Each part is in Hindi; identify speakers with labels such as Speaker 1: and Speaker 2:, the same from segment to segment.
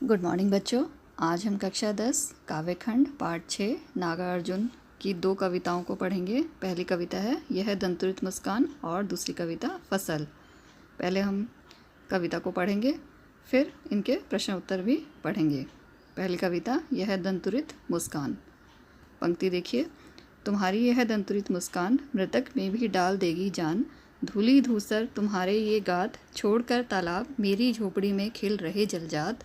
Speaker 1: गुड मॉर्निंग बच्चों। आज हम कक्षा 10 काव्यखंड पाठ 6 नागार्जुन की 2 कविताओं को पढ़ेंगे। पहली कविता है यह दंतुरित मुस्कान और दूसरी कविता फसल। पहले हम कविता को पढ़ेंगे, फिर इनके प्रश्न उत्तर भी पढ़ेंगे। पहली कविता यह दंतुरित मुस्कान। पंक्ति देखिए। तुम्हारी यह दंतुरित मुस्कान मृतक में भी डाल देगी जान। धूली धूसर तुम्हारे ये गात, छोड़कर तालाब मेरी झोपड़ी में खिल रहे जलजात।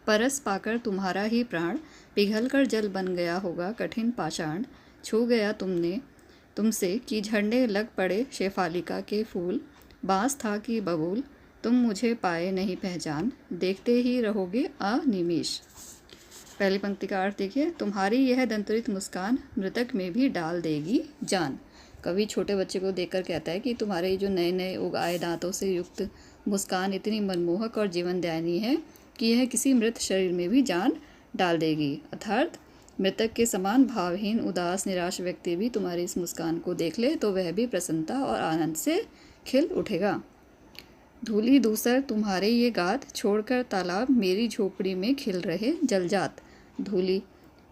Speaker 1: परस पाकर तुम्हारा ही प्राण, पिघल कर जल बन गया होगा कठिन पाषाण। छू गया तुमसे कि झड़ने लग पड़े शेफालिका के फूल। बांस था कि बबूल, तुम मुझे पाए नहीं पहचान। देखते ही रहोगे अनिमिष। पहली पंक्ति का अर्थ देखिए। तुम्हारी यह दंतुरित मुस्कान मृतक में भी डाल देगी जान। कवि छोटे बच्चे को देखकर कहता है कि तुम्हारे जो नए नए उगाए दांतों से युक्त मुस्कान इतनी मनमोहक और जीवनदायिनी है कि यह किसी मृत शरीर में भी जान डाल देगी। अर्थात मृतक के समान भावहीन, उदास, निराश व्यक्ति भी तुम्हारी इस मुस्कान को देख ले तो वह भी प्रसन्नता और आनंद से खिल उठेगा। धूली धूसर तुम्हारे ये गात, छोड़कर तालाब मेरी झोपड़ी में खिल रहे जलजात।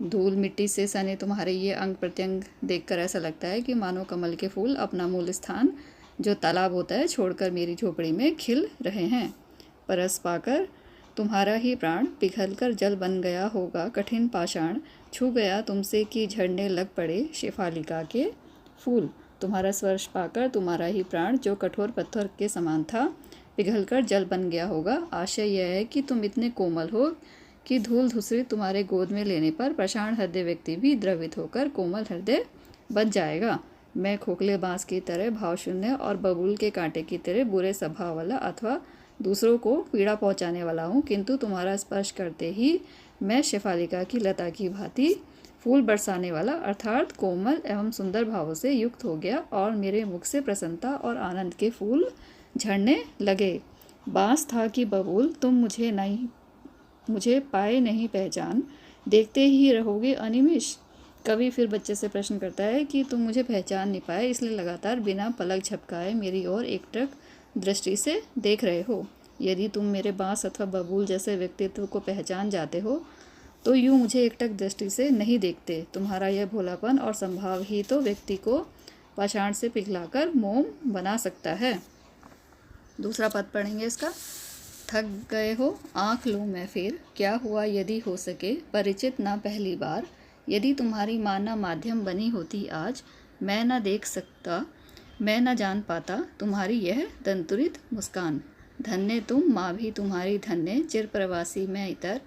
Speaker 1: धूल मिट्टी से सने तुम्हारे ये अंग प्रत्यंग देखकर ऐसा लगता है कि मानो कमल के फूल अपना मूल स्थान जो तालाब होता है छोड़कर मेरी झोपड़ी में खिल रहे हैं। परस पाकर तुम्हारा ही प्राण, पिघलकर जल बन गया होगा कठिन पाषाण। छू गया तुमसे कि झड़ने लग पड़े शेफालिका के फूल। तुम्हारा स्पर्श पाकर तुम्हारा ही प्राण जो कठोर पत्थर के समान था, पिघलकर जल बन गया होगा। आशय यह है कि तुम इतने कोमल हो कि धूल धूसरी तुम्हारे गोद में लेने पर पाषाण हृदय व्यक्ति भी द्रवित होकर कोमल हृदय बन जाएगा। मैं खोखले बांस की तरह भावशून्य और बबूल के कांटे की तरह बुरे स्वभाव वाला अथवा दूसरों को पीड़ा पहुंचाने वाला हूँ, किंतु तुम्हारा स्पर्श करते ही मैं शेफालिका की लता की भांति फूल बरसाने वाला अर्थात कोमल एवं सुंदर भावों से युक्त हो गया और मेरे मुख से प्रसन्नता और आनंद के फूल झड़ने लगे। बांस था कि बबूल, तुम मुझे पाए नहीं पहचान। देखते ही रहोगे अनिमिष। कवि फिर बच्चे से प्रश्न करता है कि तुम मुझे पहचान नहीं पाए, इसलिए लगातार बिना पलक झपकाए मेरी ओर एकटक दृष्टि से देख रहे हो। यदि तुम मेरे बांस अथवा बबूल जैसे व्यक्तित्व को पहचान जाते हो तो यूँ मुझे एकटक दृष्टि से नहीं देखते। तुम्हारा यह भोलापन और संभाव ही तो व्यक्ति को पाषाण से पिघलाकर मोम बना सकता है। दूसरा पद पढ़ेंगे इसका। थक गए हो आँख लूँ मैं फिर, क्या हुआ यदि हो सके परिचित ना पहली बार। यदि तुम्हारी माँ ना माध्यम बनी होती आज, मैं ना देख सकता, मैं न जान पाता तुम्हारी यह दंतुरित मुस्कान। धन्य तुम माँ भी तुम्हारी धन्य, चिर प्रवासी मैं इतर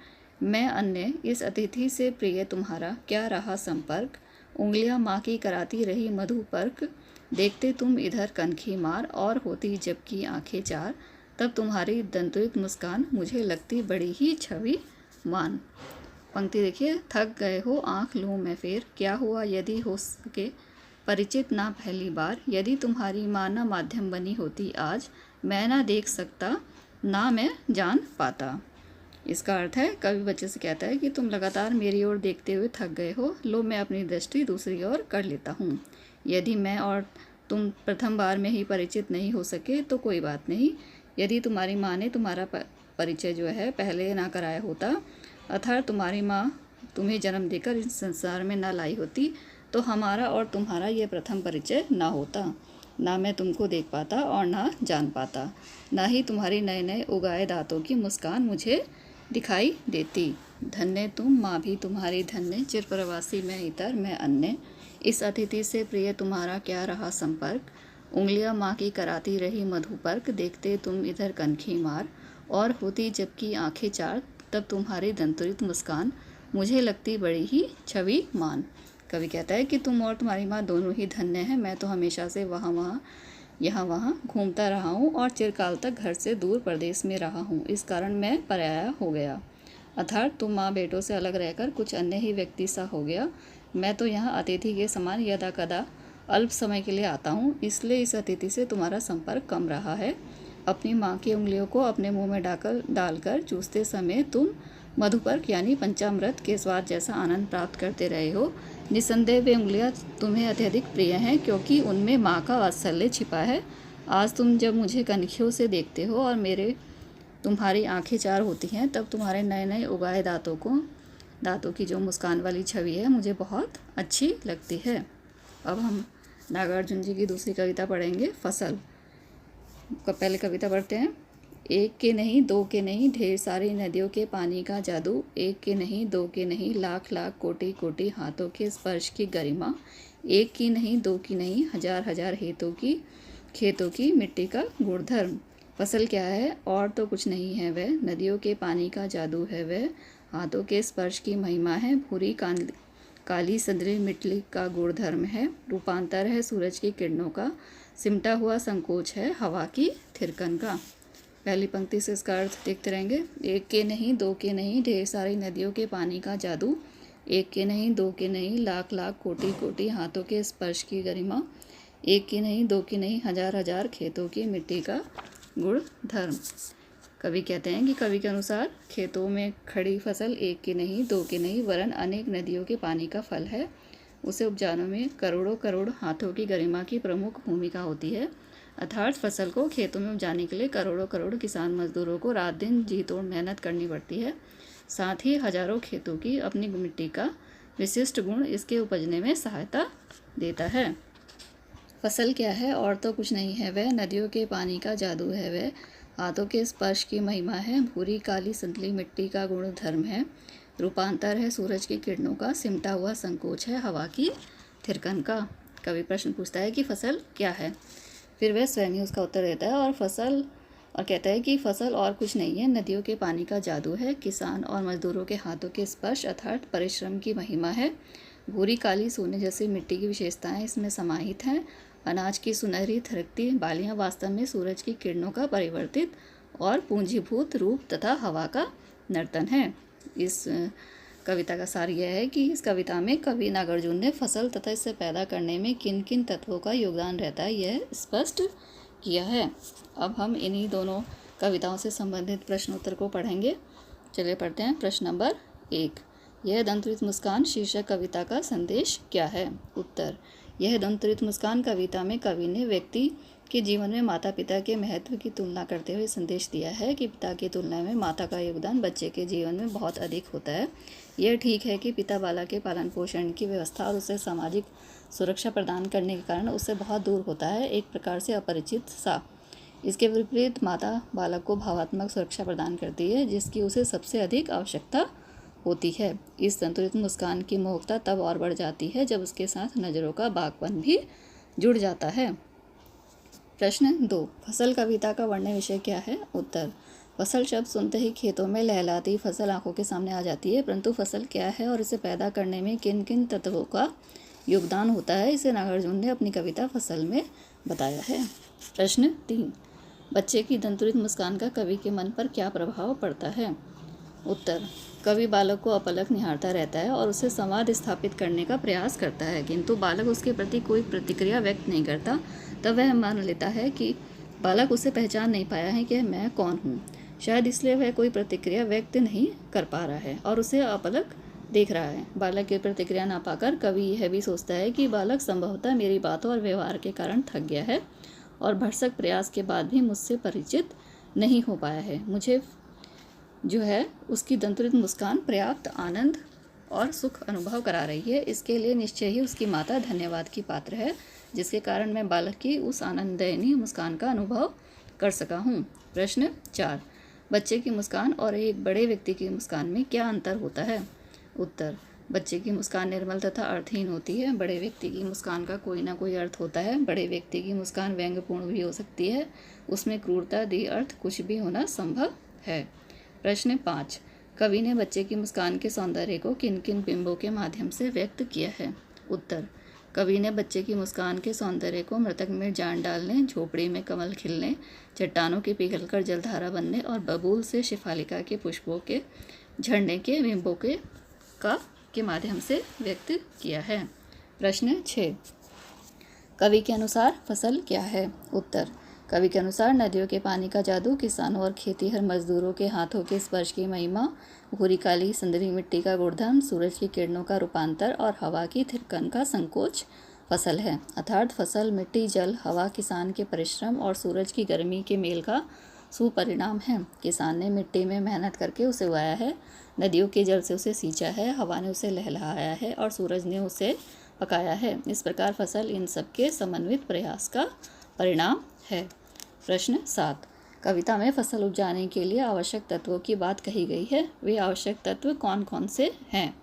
Speaker 1: मैं अन्य। इस अतिथि से प्रिय तुम्हारा क्या रहा संपर्क। उंगलियां माँ की कराती रही मधुपर्क, देखते तुम इधर कनखी मार और होती जबकि आंखें चार। तब तुम्हारी दंतुरित मुस्कान मुझे लगती बड़ी ही छवि मान। पंक्ति देखिए। थक गए हो आँख लूँ मैं फिर, क्या हुआ यदि हो सके परिचित ना पहली बार। यदि तुम्हारी माँ ना माध्यम बनी होती आज, मैं ना देख सकता, ना मैं जान पाता। इसका अर्थ है, कवि बच्चे से कहता है कि तुम लगातार मेरी ओर देखते हुए थक गए हो, लो मैं अपनी दृष्टि दूसरी ओर कर लेता हूँ। यदि मैं और तुम प्रथम बार में ही परिचित नहीं हो सके तो कोई बात नहीं। यदि तुम्हारी माँ ने तुम्हारा परिचय जो है पहले ना कराया होता, अर्थात तुम्हारी माँ तुम्हें जन्म देकर इस संसार में ना लाई होती, तो हमारा और तुम्हारा ये प्रथम परिचय ना होता। ना मैं तुमको देख पाता और ना जान पाता, ना ही तुम्हारी नए नए उगाए दांतों की मुस्कान मुझे दिखाई देती। धन्य तुम माँ भी तुम्हारी धन्य, चिर प्रवासी मैं इतर मैं अन्य। इस अतिथि से प्रिय तुम्हारा क्या रहा संपर्क। उंगलियां माँ की कराती रही मधुपर्क, देखते तुम इधर कनखी मार और होती जबकि आंखें चार। तब तुम्हारी दंतुरित मुस्कान मुझे लगती बड़ी ही छवि मान। कवि कहता है कि तुम और तुम्हारी माँ दोनों ही धन्य हैं। मैं तो हमेशा से यहाँ वहाँ घूमता रहा हूँ और चिरकाल तक घर से दूर प्रदेश में रहा हूँ, इस कारण मैं पराया हो गया। अर्थात तुम माँ बेटों से अलग रहकर कुछ अन्य ही व्यक्ति सा हो गया। मैं तो यहाँ अतिथि के समान यदा कदा अल्प समय के लिए आता हूँ, इसलिए इस अतिथि से तुम्हारा संपर्क कम रहा है। अपनी माँ की उंगलियों को अपने मुँह में डालकर चूसते समय तुम मधुपर्क यानी पंचामृत के स्वाद जैसा आनंद प्राप्त करते रहे हो। निसंदेह वे उंगलियां तुम्हें अत्यधिक प्रिय हैं, क्योंकि उनमें माँ का वात्सल्य छिपा है। आज तुम जब मुझे कनखियों से देखते हो और तुम्हारी आंखें चार होती हैं तब तुम्हारे नए नए उगाए दांतों की जो मुस्कान वाली छवि है मुझे बहुत अच्छी लगती है। अब हम नागार्जुन जी की दूसरी कविता पढ़ेंगे, फसल। पहले कविता पढ़ते हैं। एक के नहीं दो के नहीं ढेर सारी नदियों के पानी का जादू, एक के नहीं दो के नहीं लाख लाख कोटि कोटि हाथों के स्पर्श की गरिमा, एक की नहीं दो की नहीं हजार हजार खेतों की मिट्टी का गुणधर्म। फसल क्या है और तो कुछ नहीं है वह, नदियों के पानी का जादू है वह, हाथों के स्पर्श की महिमा है, भूरी काली संदरी मिट्टी का गुणधर्म है, रूपांतर है सूरज की किरणों का, सिमटा हुआ संकोच है हवा की थिरकन का। पहली पंक्ति से इसका अर्थ देखते रहेंगे। एक के नहीं दो के नहीं ढेर सारी नदियों के पानी का जादू, एक के नहीं दो के नहीं लाख लाख कोटि कोटि हाथों के स्पर्श की गरिमा, एक की नहीं दो की नहीं हजार हजार खेतों की मिट्टी का गुण धर्म। कवि कहते हैं कि कवि के अनुसार खेतों में खड़ी फसल एक की नहीं दो की नहीं वरन अनेक नदियों के पानी का फल है। उसे उपजाने में करोड़ों करोड़ हाथों की गरिमा की प्रमुख भूमिका होती है। अर्थात फसल को खेतों में उपजाने के लिए करोड़ों करोड़ किसान मजदूरों को रात दिन जी तोड़ मेहनत करनी पड़ती है। साथ ही हजारों खेतों की अपनी मिट्टी का विशिष्ट गुण इसके उपजने में सहायता देता है। फसल क्या है और तो कुछ नहीं है वह, नदियों के पानी का जादू है वह, हाथों के स्पर्श की महिमा है, भूरी काली संतली मिट्टी का गुण धर्म है, रूपांतर है सूरज की किरणों का, सिमटा हुआ संकोच है हवा की थिरकन का। कवि प्रश्न पूछता है कि फसल क्या है, फिर वह स्वयं ही उसका उत्तर देता है और कहता है कि फसल और कुछ नहीं है, नदियों के पानी का जादू है, किसान और मजदूरों के हाथों के स्पर्श अर्थात परिश्रम की महिमा है, भूरी काली सोने जैसी मिट्टी की विशेषताएं इसमें समाहित हैं, अनाज की सुनहरी थिरकती बालियां वास्तव में सूरज की किरणों का परिवर्तित और पूंजीभूत रूप तथा हवा का नर्तन है। इस कविता का सार यह है कि इस कविता में कवि नागार्जुन ने फसल तथा इसे पैदा करने में किन किन तत्वों का योगदान रहता है यह स्पष्ट किया है। अब हम इन्हीं दोनों कविताओं से संबंधित प्रश्नोत्तर को पढ़ेंगे। चलिए पढ़ते हैं। प्रश्न नंबर 1, यह दंतुरित मुस्कान शीर्षक कविता का संदेश क्या है? उत्तर, यह दंतुरित मुस्कान कविता में कवि ने व्यक्ति के जीवन में माता पिता के महत्व की तुलना करते हुए संदेश दिया है कि पिता की तुलना में माता का योगदान बच्चे के जीवन में बहुत अधिक होता है। यह ठीक है कि पिता बालक के पालन पोषण की व्यवस्था और उसे सामाजिक सुरक्षा प्रदान करने के कारण उससे बहुत दूर होता है, एक प्रकार से अपरिचित सा। इसके विपरीत माता बालक को भावात्मक सुरक्षा प्रदान करती है जिसकी उसे सबसे अधिक आवश्यकता होती है। इस संतुलित मुस्कान की मोहकता तब और बढ़ जाती है जब उसके साथ नज़रों का बागपन भी जुड़ जाता है। प्रश्न 2, फसल कविता का वर्ण्य विषय क्या है? उत्तर, फसल शब्द सुनते ही खेतों में लहलाती फसल आंखों के सामने आ जाती है, परंतु फसल क्या है और इसे पैदा करने में किन किन तत्वों का योगदान होता है इसे नागार्जुन ने अपनी कविता फसल में बताया है। प्रश्न 3, बच्चे की दंतुरित मुस्कान का कवि के मन पर क्या प्रभाव पड़ता है? उत्तर, कवि बालक को अपलक निहारता रहता है और उसे संवाद स्थापित करने का प्रयास करता है, किंतु बालक उसके प्रति कोई प्रतिक्रिया व्यक्त नहीं करता। तब वह मान लेता है कि बालक उसे पहचान नहीं पाया है कि मैं कौन हूँ। शायद इसलिए वह कोई प्रतिक्रिया व्यक्त नहीं कर पा रहा है और उसे अपलक देख रहा है। बालक की प्रतिक्रिया ना पाकर कवि यह भी सोचता है कि बालक संभवतः मेरी बातों और व्यवहार के कारण थक गया है और भरसक प्रयास के बाद भी मुझसे परिचित नहीं हो पाया है। मुझे जो है उसकी दंतुरित मुस्कान पर्याप्त आनंद और सुख अनुभव करा रही है। इसके लिए निश्चय ही उसकी माता धन्यवाद की पात्र है, जिसके कारण मैं बालक की उस आनंददायिनी मुस्कान का अनुभव कर सका हूँ। प्रश्न 4, बच्चे की मुस्कान और एक बड़े व्यक्ति की मुस्कान में क्या अंतर होता है? उत्तर, बच्चे की मुस्कान निर्मल तथा अर्थहीन होती है, बड़े व्यक्ति की मुस्कान का कोई ना कोई अर्थ होता है। बड़े व्यक्ति की मुस्कान व्यंग्यपूर्ण भी हो सकती है, उसमें क्रूरता दी अर्थ कुछ भी होना संभव है। प्रश्न 5, कवि ने बच्चे की मुस्कान के सौंदर्य को किन किन बिंबों के माध्यम से व्यक्त किया है? उत्तर, कवि ने बच्चे की मुस्कान के सौंदर्य को मृतक में जान डालने, झोपड़ी में कमल खिलने, चट्टानों के पिघलकर जलधारा बनने और बबूल से शिफालिका के पुष्पों के झड़ने के बिंबों के माध्यम से व्यक्त किया है। प्रश्न 6, कवि के अनुसार फसल क्या है? उत्तर, कवि के अनुसार नदियों के पानी का जादू, किसानों और खेतीहर मजदूरों के हाथों के स्पर्श की महिमा, भूरी काली संदरी मिट्टी का गुणधर्म, सूरज की किरणों का रूपांतर और हवा की थिरकन का संकोच फसल है। अर्थात फसल मिट्टी, जल, हवा, किसान के परिश्रम और सूरज की गर्मी के मेल का सुपरिणाम है। किसान ने मिट्टी में मेहनत करके उसे उगाया है, नदियों के जल से उसे सींचा है, हवा ने उसे लहलाया है और सूरज ने उसे पकाया है। इस प्रकार फसल इन सबके समन्वित प्रयास का परिणाम है। प्रश्न 7, कविता में फसल उपजाने के लिए आवश्यक तत्वों की बात कही गई है, वे आवश्यक तत्व कौन कौन से हैं?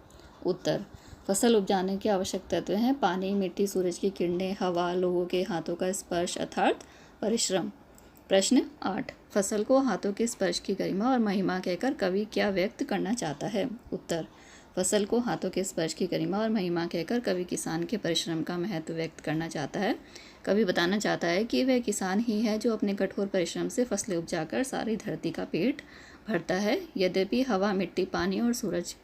Speaker 1: उत्तर, फसल उपजाने के आवश्यक तत्व हैं पानी, मिट्टी, सूरज की किरणें, हवा, लोगों के हाथों का स्पर्श अर्थात परिश्रम। प्रश्न 8, फसल को हाथों के स्पर्श की गरिमा और महिमा कहकर कवि क्या व्यक्त करना चाहता है? उत्तर, फसल को हाथों के स्पर्श की गरिमा और महिमा कहकर कवि किसान के परिश्रम का महत्व व्यक्त करना चाहता है। कवि बताना चाहता है कि वह किसान ही है जो अपने कठोर परिश्रम से फसलें उपजाकर सारी धरती का पेट भरता है। यद्यपि हवा, मिट्टी, पानी और सूरज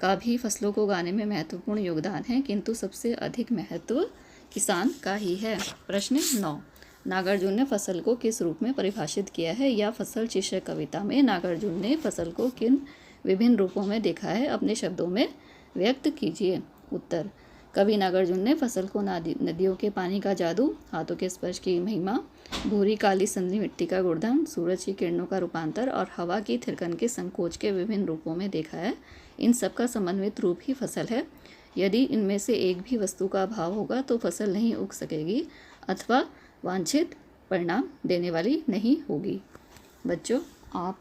Speaker 1: का भी फसलों को उगाने में महत्वपूर्ण योगदान है, किंतु सबसे अधिक महत्व किसान का ही है। प्रश्न 9, नागार्जुन ने फसल को किस रूप में परिभाषित किया है? या फसल शीर्षक कविता में नागार्जुन ने फसल को किन विभिन्न रूपों में देखा है, अपने शब्दों में व्यक्त कीजिए। उत्तर, कवि नागार्जुन ने फसल को नदियों के पानी का जादू, हाथों के स्पर्श की महिमा, भूरी काली संधी मिट्टी का गुणधर्म, सूरज की किरणों का रूपांतर और हवा की थिरकन के संकोच के विभिन्न रूपों में देखा है। इन सब का समन्वित रूप ही फसल है। यदि इनमें से एक भी वस्तु का अभाव होगा तो फसल नहीं उग सकेगी अथवा वांछित परिणाम देने वाली नहीं होगी। बच्चों, आप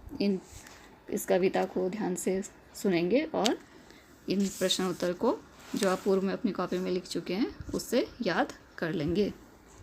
Speaker 1: इस कविता को ध्यान से सुनेंगे और इन प्रश्न उत्तर को जो आप पूर्व में अपनी कॉपी में लिख चुके हैं उससे याद कर लेंगे।